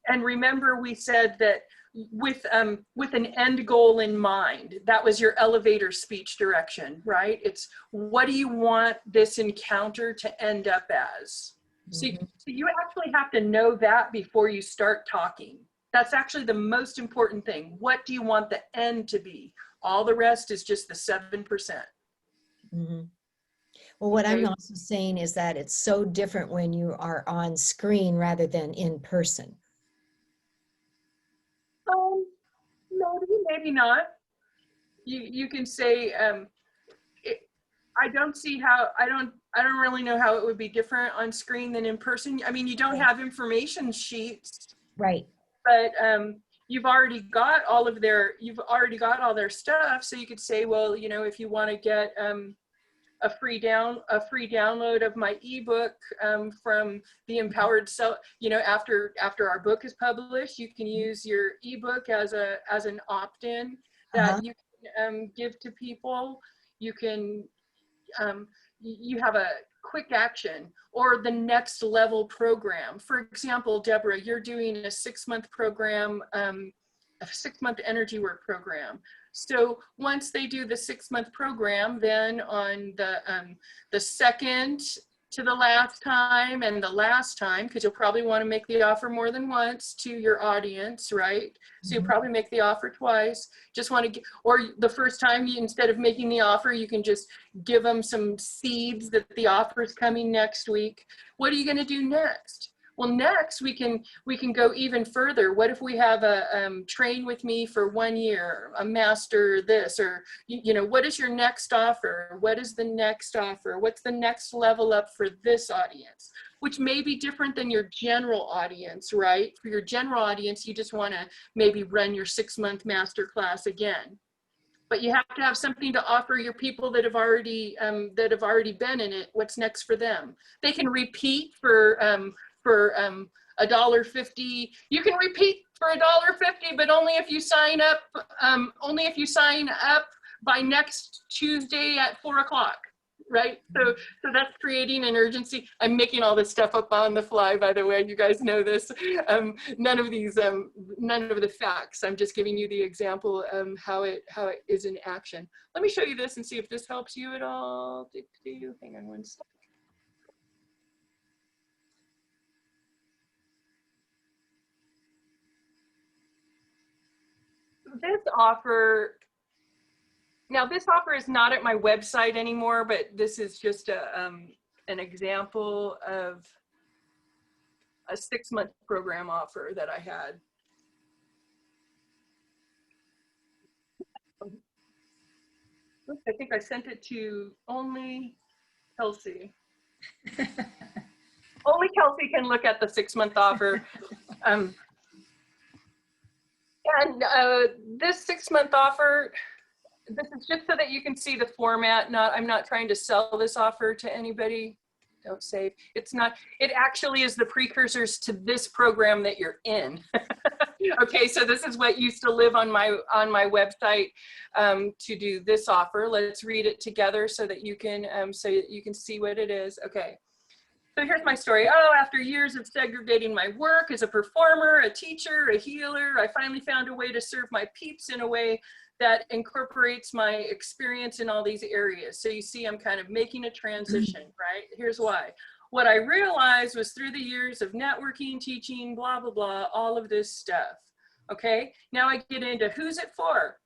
and remember we said that with an end goal in mind, that was your elevator speech direction, right? It's what do you want this encounter to end up as? So you actually have to know that before you start talking. That's actually the most important thing. What do you want the end to be? All the rest is just the 7%. Mhm. Well, what I'm Okay. also saying is that it's so different when you are on screen rather than in person. Maybe not. You can say, I don't see how, I don't really know how it would be different on screen than in person. I mean, you don't have information sheets, Right. but you've already got all their stuff. So you could say, well, you know, if you want to get a free download of my ebook from the Empowered Self, you know, after our book is published, you can use your ebook as an opt-in Uh-huh. that you can give to people. You can you have a quick action or the next level program. For example, Deborah, you're doing a 6-month program, a 6-month energy work program. So once they do the 6-month program, then on the second to the last time and the last time, because you'll probably want to make the offer more than once to your audience, right? So you'll probably make the offer twice. Just want to get, or the first time, instead of making the offer, you can just give them some seeds that the offer is coming next week. What are you going to do next? Well, next we can go even further. What if we have a train with me for 1 year, a master this, or you know, what is your next offer? What is the next offer? What's the next level up for this audience? Which may be different than your general audience, right? For your general audience, you just want to maybe run your 6-month master class again. But you have to have something to offer your people that have already been in it. What's next for them? They can repeat for $1.50. You can repeat for $1.50, but only if you sign up. Only if you sign up by next Tuesday at 4 o'clock. Right? So that's creating an urgency. I'm making all this stuff up on the fly, by the way. You guys know this. None of the facts. I'm just giving you the example how it is in action. Let me show you this and see if this helps you at all. Hang on one second. This offer is not at my website anymore, but this is just an example of a 6-month program offer that I had. I think I sent it to only Kelsey. Only Kelsey can look at the 6-month offer. This 6-month offer, this is just so that you can see the format. I'm not trying to sell this offer to anybody. Don't save. It's not. It actually is the precursors to this program that you're in. Okay, so this is what used to live on my website to do this offer. Let's read it together so that you can see what it is. Okay. So here's my story. Oh, after years of segregating my work as a performer, a teacher, a healer, I finally found a way to serve my peeps in a way that incorporates my experience in all these areas. So you see, I'm kind of making a transition, right? Here's why. What I realized was through the years of networking, teaching, blah, blah, blah, all of this stuff. Okay, now I get into who's it for?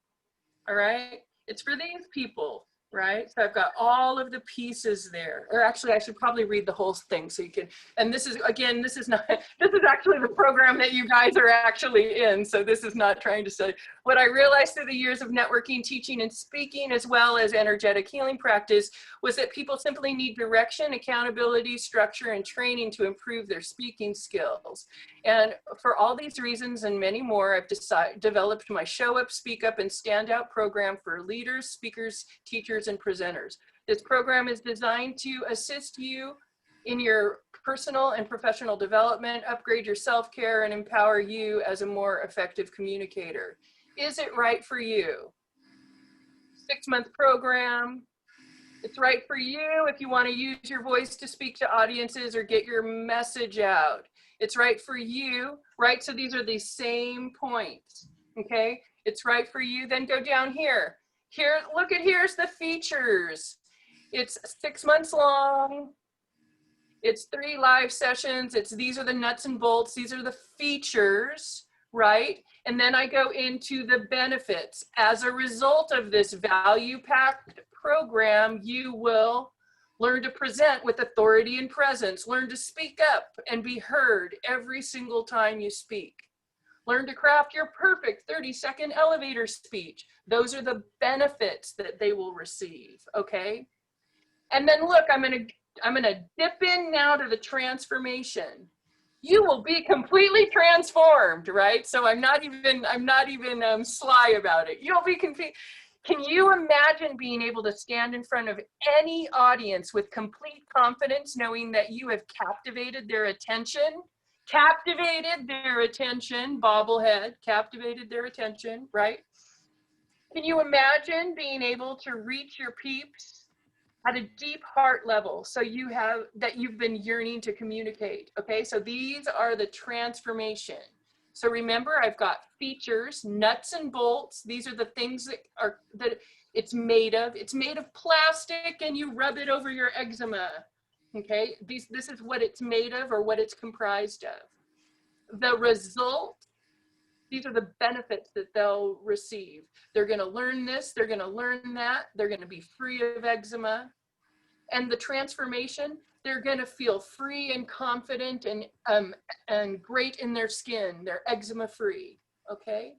All right, it's for these people. right? So I've got all of the pieces there. Or actually, I should probably read the whole thing so you can, and this is, again, this is not, this is actually the program that you guys are actually in. So this is not trying to say, what I realized through the years of networking, teaching, and speaking, as well as energetic healing practice, was that people simply need direction, accountability, structure, and training to improve their speaking skills. And for all these reasons and many more, I've developed my Show Up, Speak Up, and Stand Out program for leaders, speakers, teachers, and presenters. This program is designed to assist you in your personal and professional development, upgrade your self-care, and empower you as a more effective communicator. Is it right for you? 6-month program. It's right for you if you want to use your voice to speak to audiences or get your message out. It's right for you, right? So these are the same points, okay? It's right for you. Then go down here. Here, look at, here's the features. It's 6 months long. It's 3 live sessions. These are the nuts and bolts. These are the features, right? And then I go into the benefits. As a result of this value-packed program, you will learn to present with authority and presence, learn to speak up and be heard every single time you speak. Learn to craft your perfect 30-second elevator speech. Those are the benefits that they will receive, okay? And then look, I'm gonna dip in now to the transformation. You will be completely transformed, right? So I'm not even sly about it. You'll be complete. Can you imagine being able to stand in front of any audience with complete confidence, knowing that you have captivated their attention? Captivated their attention, bobblehead, captivated their attention, right? Can you imagine being able to reach your peeps at a deep heart level, so you have, that you've been yearning to communicate, okay? So these are the transformation. So remember, I've got features, nuts and bolts. These are the things that it's made of. It's made of plastic and you rub it over your eczema, okay? This is what it's made of or what it's comprised of. The result, these are the benefits that they'll receive. They're gonna learn this, they're gonna learn that, they're gonna be free of eczema. And the transformation, they're gonna feel free and confident and great in their skin. They're eczema free, okay?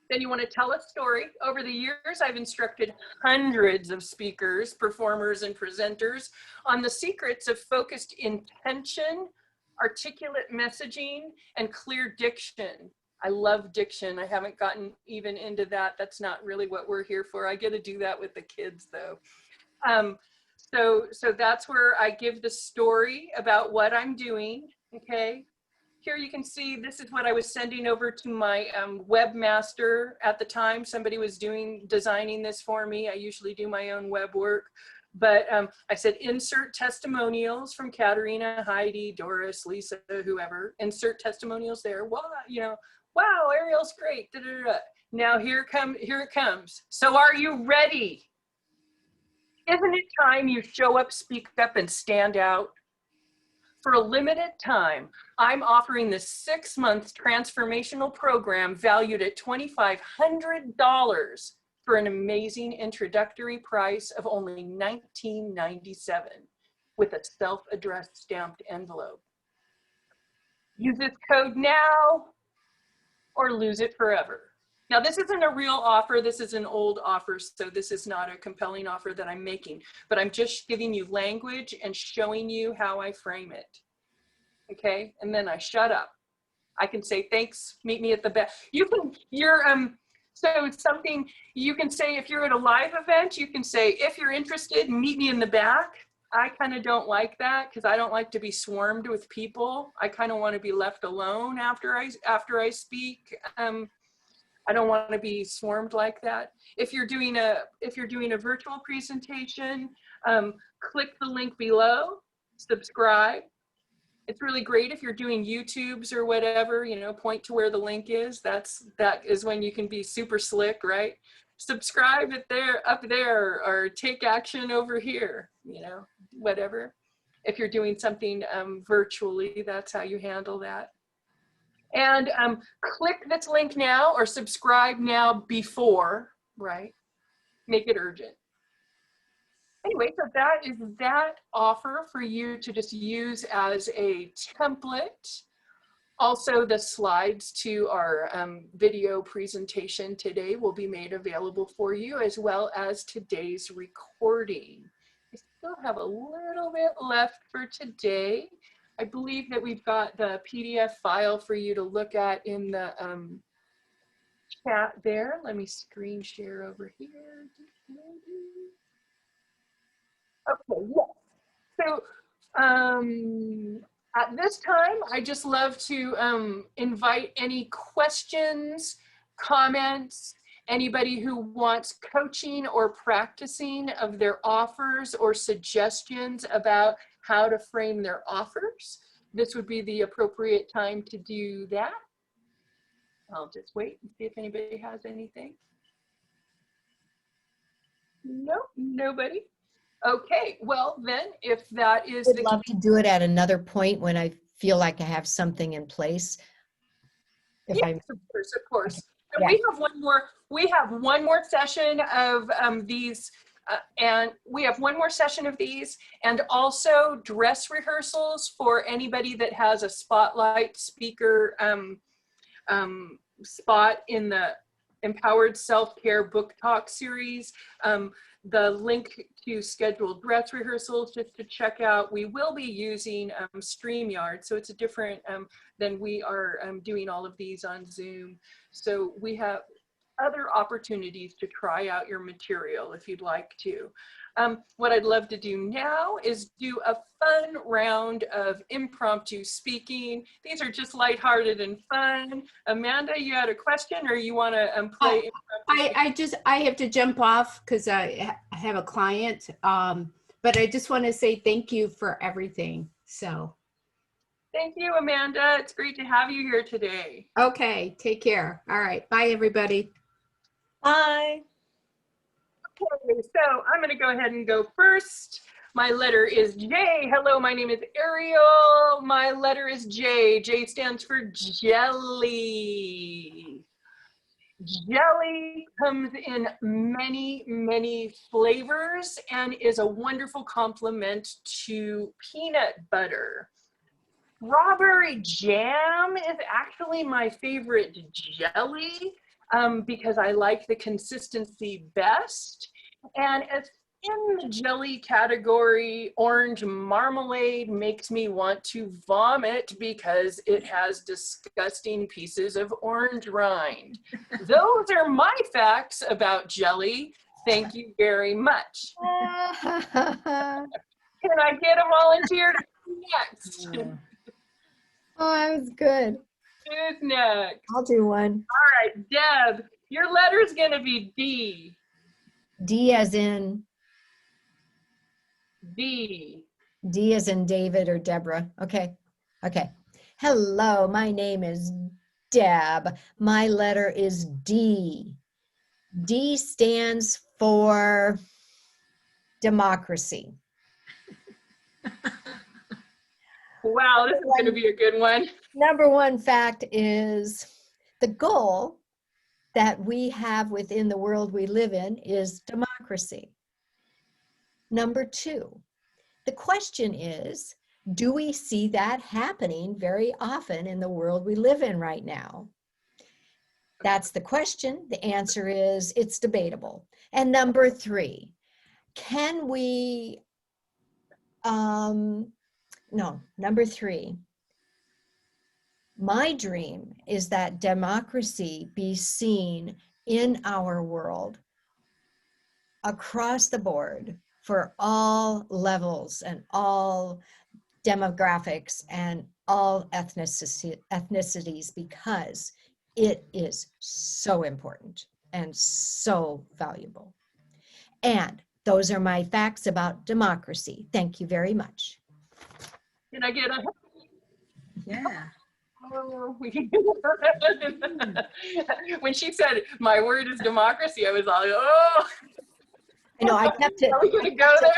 Then you wanna tell a story. Over the years, I've instructed hundreds of speakers, performers, and presenters on the secrets of focused intention, articulate messaging, and clear diction. I love diction. I haven't gotten even into that. That's not really what we're here for. I get to do that with the kids though. So that's where I give the story about what I'm doing, okay? Here you can see, this is what I was sending over to my webmaster at the time. Somebody was designing this for me. I usually do my own web work. But I said, insert testimonials from Katerina, Heidi, Doris, Lisa, whoever. Insert testimonials there. Wow, you know, wow, Aeriol's great. Da, da, da. Now here it comes. So are you ready? Isn't it time you show up, speak up, and stand out? For a limited time, I'm offering this 6-month transformational program valued at $2,500 for an amazing introductory price of only $19.97 with a self-addressed stamped envelope. Use this code now or lose it forever. Now, this isn't a real offer. This is an old offer, so this is not a compelling offer that I'm making, but I'm just giving you language and showing you how I frame it, okay? And then I shut up. I can say, thanks, meet me at the back. So it's something you can say if you're at a live event, you can say, if you're interested, meet me in the back. I kind of don't like that because I don't like to be swarmed with people. I kind of want to be left alone after I speak. I don't want to be swarmed like that. If you're doing a virtual presentation, click the link below, subscribe. It's really great if you're doing YouTubes or whatever, you know, point to where the link is. That is when you can be super slick, right? Subscribe up there, or take action over here, you know, whatever. If you're doing something virtually, that's how you handle that. And click this link now or subscribe now before, right? make it urgent. Anyway, so that is that offer for you to just use as a template. Also, the slides to our video presentation today will be made available for you, as well as today's recording. I still have a little bit left for today. I believe that we've got the PDF file for you to look at in the chat there. Let me screen share over here. Okay, yes. So at this time, I just love to invite any questions, comments, anybody who wants coaching or practicing of their offers or suggestions about how to frame their offers. This would be the appropriate time to do that. I'll just wait and see if anybody has anything. Nope, nobody. Okay, well then, if that is Would the love to do it at another point when I feel like I have something in place. If yes, I of course, of course. And Yeah. we have one more session of these, and we have one more session of these, and also dress rehearsals for anybody that has a spotlight speaker spot in the Empowered Self-Care Book Talk series. The link to schedule dress rehearsals just to check out. We will be using StreamYard, so it's a different than we are doing all of these on Zoom. So we have other opportunities to try out your material if you'd like to. What I'd love to do now is do a fun round of impromptu speaking. These are just lighthearted and fun. Amanda, you had a question, or you want to play impromptu? I have to jump off because I have a client. But I just want to say thank you for everything. So. Thank you, Amanda. It's great to have you here today. Okay, take care. All right, bye everybody. Bye. Okay, so I'm going to go ahead and go first. My letter is J. Hello, my name is Aeriol. My letter is J. J stands for jelly. Jelly comes in many, many flavors and is a wonderful complement to peanut butter. Strawberry jam is actually my favorite jelly because I like the consistency best. And as in the jelly category, orange marmalade makes me want to vomit because it has disgusting pieces of orange rind. Those are my facts about jelly. Thank you very much. Can I get a volunteer to go next? Oh, that was good. Who's next? I'll do one. All right, Deb, your letter's gonna be D. D as in D. D as in David or Deborah. Okay. Okay. Hello, my name is Deb. My letter is D. D stands for democracy. Wow, this is going to be a good one. Number one fact is the goal that we have within the world we live in is democracy. Number two, the question is, do we see that happening very often in the world we live in right now? That's the question. The answer is it's debatable. And number three, can we, number three, my dream is that democracy be seen in our world across the board for all levels and all demographics and all ethnicities, because it is so important and so valuable. And those are my facts about democracy. Thank you very much. Can I get a... Yeah. Oh, when she said, my word is democracy, I was all like, oh. I know, I kept it. Are we going to go there?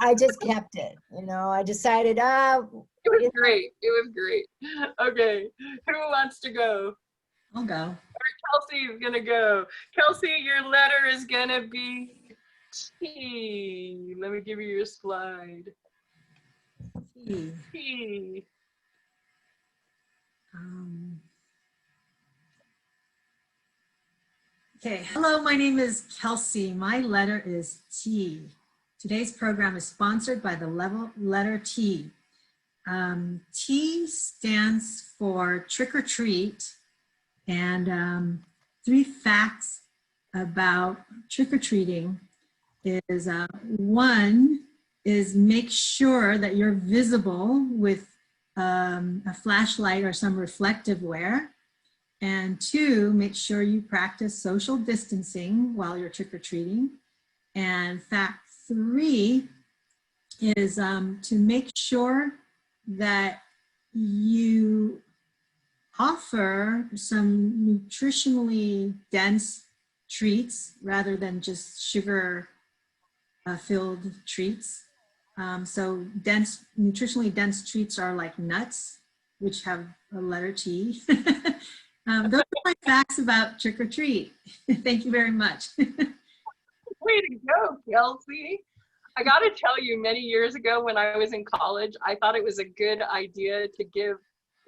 I just kept it. You know, I decided, It was great. It was great. Okay, who wants to go? I'll go. Kelsey is going to go. Kelsey, your letter is going to be T. Let me give you your slide. T. T. Okay, hello, my name is Kelsey. My letter is T. Today's program is sponsored by the letter T. T stands for trick or treat, and 3 facts about trick or treating is 1 is make sure that you're visible with a flashlight or some reflective wear. And 2, make sure you practice social distancing while you're trick-or-treating. And fact 3 is to make sure that you offer some nutritionally dense treats rather than just sugar filled treats. So nutritionally dense treats are like nuts, which have a letter T. Those are my facts about trick or treat. Thank you very much. Way to go, Kelsey. I got to tell you, many years ago when I was in college, I thought it was a good idea to give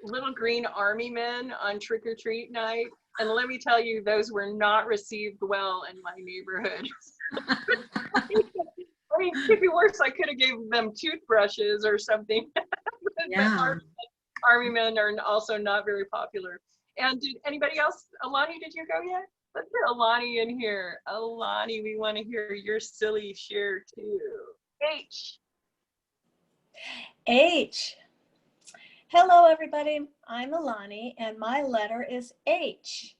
little green army men on trick or treat night. And let me tell you, those were not received well in my neighborhood. I mean, it could be worse. I could have gave them toothbrushes or something. Yeah. Army men are also not very popular. And did anybody else? Alani, did you go yet? Let's get Alani in here. Alani, we want to hear your silly share too. H. H. Hello, everybody. I'm Alani, and my letter is H.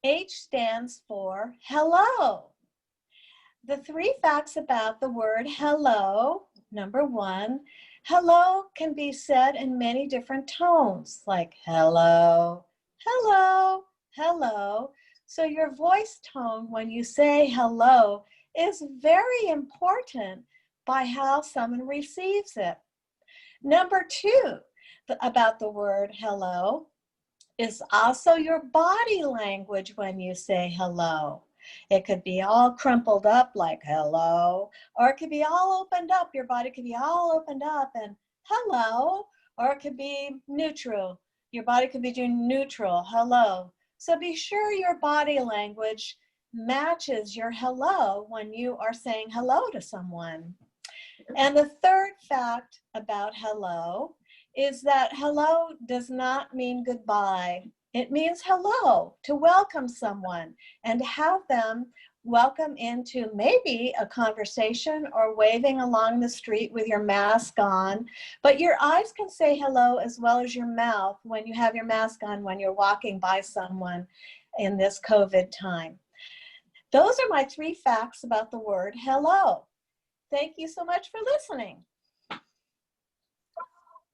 H stands for hello. The 3 facts about the word hello. Number 1, hello can be said in many different tones, like hello, hello, hello. So your voice tone when you say hello is very important by how someone receives it. Number 2, about the word hello is also your body language when you say hello. It could be all crumpled up like hello, or it could be all opened up. Your body could be all opened up and hello, or it could be neutral. Your body could be doing neutral, hello. So be sure your body language matches your hello when you are saying hello to someone. And the 3rd fact about hello is that hello does not mean goodbye. It means hello, to welcome someone and to have them welcome into maybe a conversation or waving along the street with your mask on. But your eyes can say hello as well as your mouth when you have your mask on, when you're walking by someone in this COVID time. Those are my 3 facts about the word hello. Thank you so much for listening.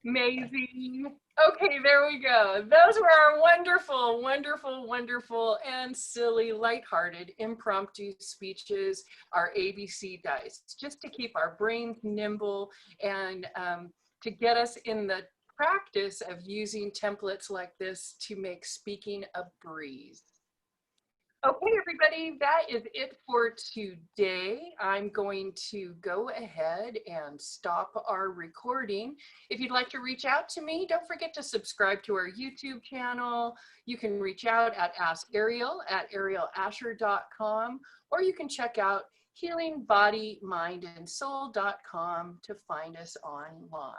Amazing. Okay, there we go. Those were our wonderful, wonderful, wonderful, and silly, lighthearted, impromptu speeches, our ABC dice, just to keep our brains nimble and to get us in the practice of using templates like this to make speaking a breeze. Okay, everybody, that is it for today. I'm going to go ahead and stop our recording. If you'd like to reach out to me, don't forget to subscribe to our YouTube channel. You can reach out at Ask Aeriol at aeriolasher.com, or you can check out healingbodyminandsoul.com to find us online.